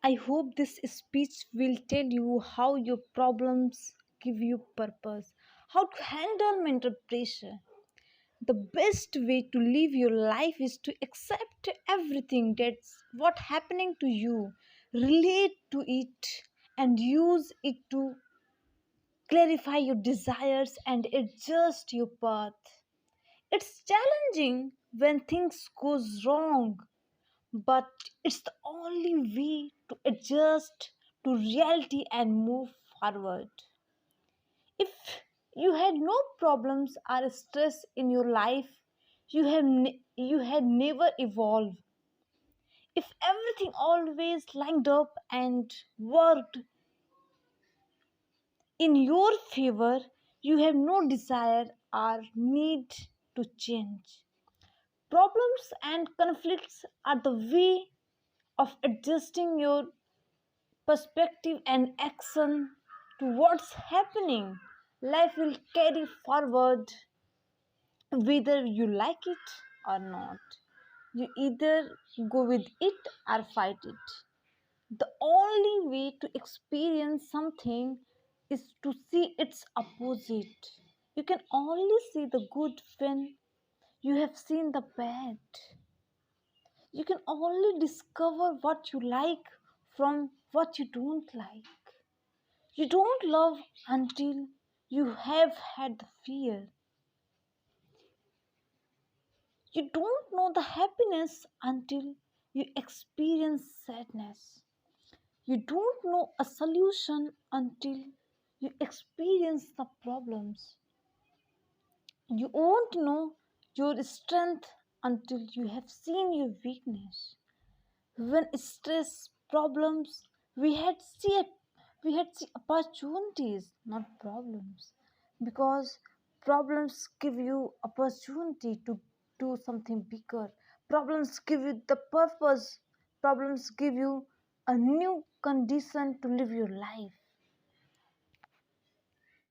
I hope this speech will tell you how your problems give you purpose, how to handle mental pressure. The best way to live your life is to accept everything that's what happening to you, relate to it, and use it to clarify your desires and adjust your path. It's challenging when things goes wrong, but it's the only way to adjust to reality and move forward. If you had no problems or stress in your life, you had never evolved. If everything always lined up and worked in your favor, you have no desire or need to change. Problems and conflicts are the way of adjusting your perspective and action to what's happening. Life will carry forward whether you like it or not. You either go with it or fight it. The only way to experience something is to see its opposite. You can only see the good when you have seen the bad. You can only discover what you like from what you don't like. You don't love until you have had the fear. You don't know the happiness until you experience sadness. You don't know a solution until you experience the problems. You won't know your strength until you have seen your weakness. When stress problems, we had see we had see opportunities, not problems, because problems give you opportunity to do something bigger. Problems give you the purpose. Problems give you a new condition to live your life.